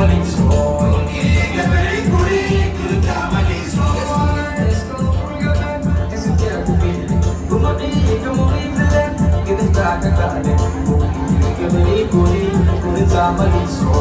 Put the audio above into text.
nagkamalis ko. Hindi ka balik-balik, nagkamalis ko. Let's go, forget kasi kaya bumili. Bumati ka mo ipilan, kinagkakagalit. Hindi ka balik-balik, nagkamalis ko.